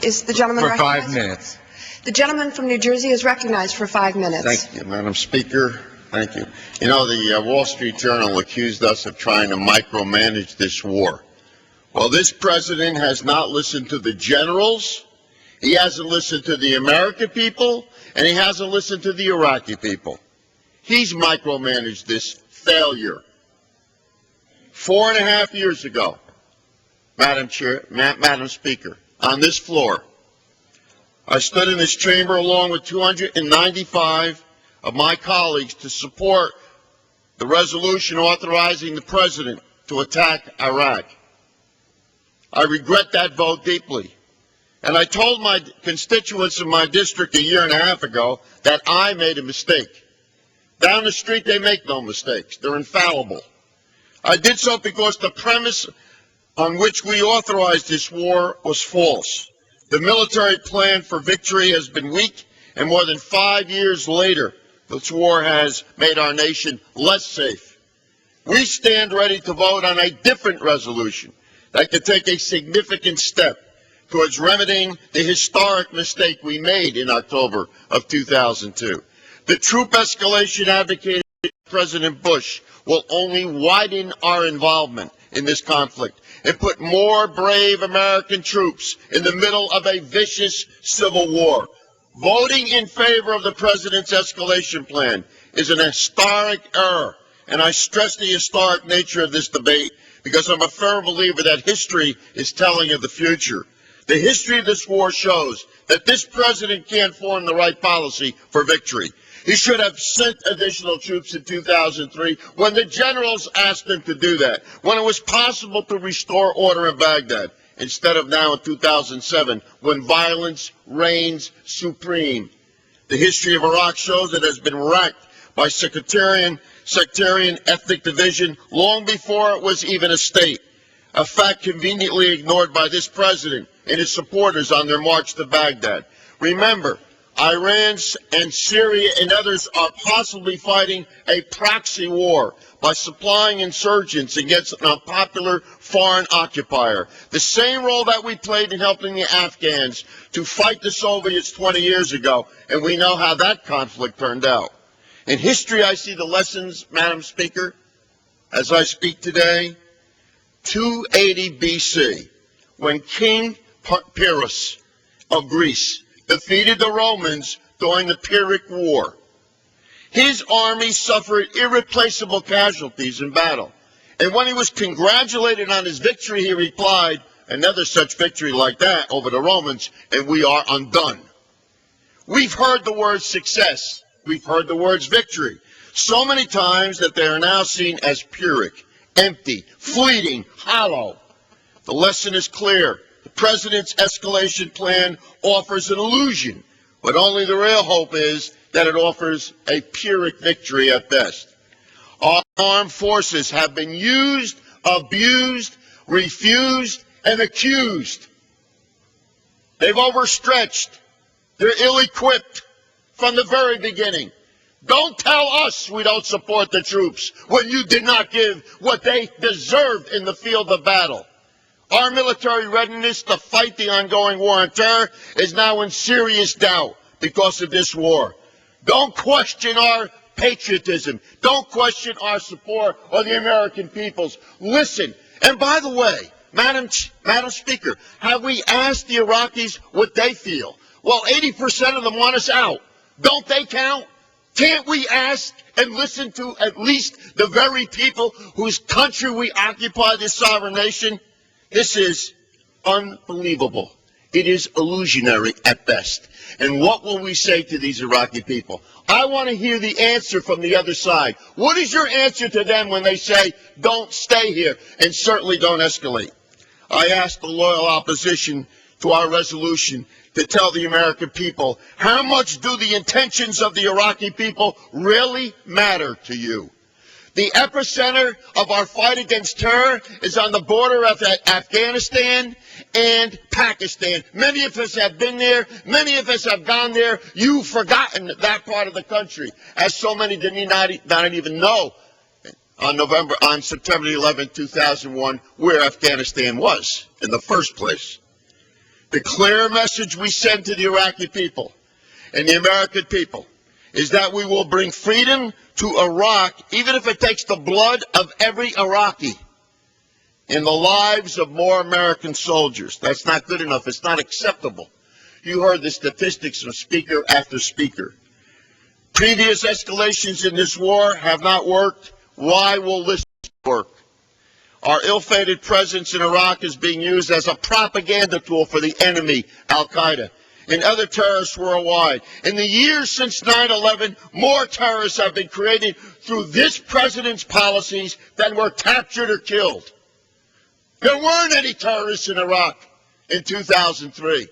Is the gentleman For recognized? 5 minutes. The gentleman from New Jersey is recognized for 5 minutes. Thank you, Madam Speaker. Thank you. You know, the Wall Street Journal accused us of trying to micromanage this war. Well, this president has not listened to the generals, he hasn't listened to the American people, and he hasn't listened to the Iraqi people. He's micromanaged this failure. 4.5 years ago, Madam Speaker, on this floor, I stood in this chamber along with 295 of my colleagues to support the resolution authorizing the president to attack Iraq. I regret that vote deeply. And I told my constituents in my district a year and a half ago that I made a mistake. Down the street, they make no mistakes. They're infallible. I did so because the premise on which we authorized this war was false. The military plan for victory has been weak, and more than 5 years later, this war has made our nation less safe. We stand ready to vote on a different resolution that could take a significant step towards remedying the historic mistake we made in October of 2002. The troop escalation advocated by President Bush will only widen our involvement in this conflict and put more brave American troops in the middle of a vicious civil war. Voting in favor of the president's escalation plan is an historic error, and I stress the historic nature of this debate because I'm a firm believer that history is telling of the future. The history of this war shows that this president can't form the right policy for victory. He should have sent additional troops in 2003 when the generals asked him to do that, when it was possible to restore order in Baghdad, instead of now in 2007 when violence reigns supreme. The history of Iraq shows it has been racked by sectarian ethnic division long before it was even a state, a fact conveniently ignored by this president and his supporters on their march to Baghdad. Remember, Iran and Syria and others are possibly fighting a proxy war by supplying insurgents against an unpopular foreign occupier. The same role that we played in helping the Afghans to fight the Soviets 20 years ago, and we know how that conflict turned out. In history, I see the lessons, Madam Speaker, as I speak today. 280 BC, when King Pyrrhus of Greece defeated the Romans during the Pyrrhic War. His army suffered irreplaceable casualties in battle. And when he was congratulated on his victory, he replied, another such victory like that over the Romans, and we are undone. We've heard the words success. We've heard the words victory so many times that they are now seen as Pyrrhic, empty, fleeting, hollow. The lesson is clear. The president's escalation plan offers an illusion, but only the real hope is that it offers a Pyrrhic victory at best. Our armed forces have been used, abused, refused, and accused. They've overstretched. They're ill-equipped from the very beginning. Don't tell us we don't support the troops when you did not give what they deserved in the field of battle. Our military readiness to fight the ongoing war on terror is now in serious doubt because of this war. Don't question our patriotism. Don't question our support or the American people's. Listen. And by the way, Madam Speaker, have we asked the Iraqis what they feel? Well, 80% of them want us out. Don't they count? Can't we ask and listen to at least the very people whose country we occupy, this sovereign nation? This is unbelievable. It is illusionary at best. And what will we say to these Iraqi people? I want to hear the answer from the other side. What is your answer to them when they say, don't stay here and certainly don't escalate? I ask the loyal opposition to our resolution to tell the American people, how much do the intentions of the Iraqi people really matter to you? The epicenter of our fight against terror is on the border of Afghanistan and Pakistan. Many of us have been there. Many of us have gone there. You've forgotten that part of the country, as so many did not even know on September 11, 2001, where Afghanistan was in the first place. The clear message we send to the Iraqi people and the American people is that we will bring freedom to Iraq, even if it takes the blood of every Iraqi and the lives of more American soldiers. That's not good enough. It's not acceptable. You heard the statistics from speaker after speaker. Previous escalations in this war have not worked. Why will this work? Our ill-fated presence in Iraq is being used as a propaganda tool for the enemy, Al-Qaeda, and other terrorists worldwide. In the years since 9/11, more terrorists have been created through this president's policies than were captured or killed. There weren't any terrorists in Iraq in 2003,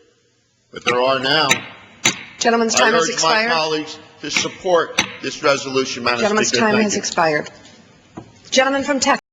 but there are now. Gentleman's time has expired. I urge my colleagues to support this resolution, Madam Gentleman's Speaker. time Thank has you. expired. Gentleman from Texas.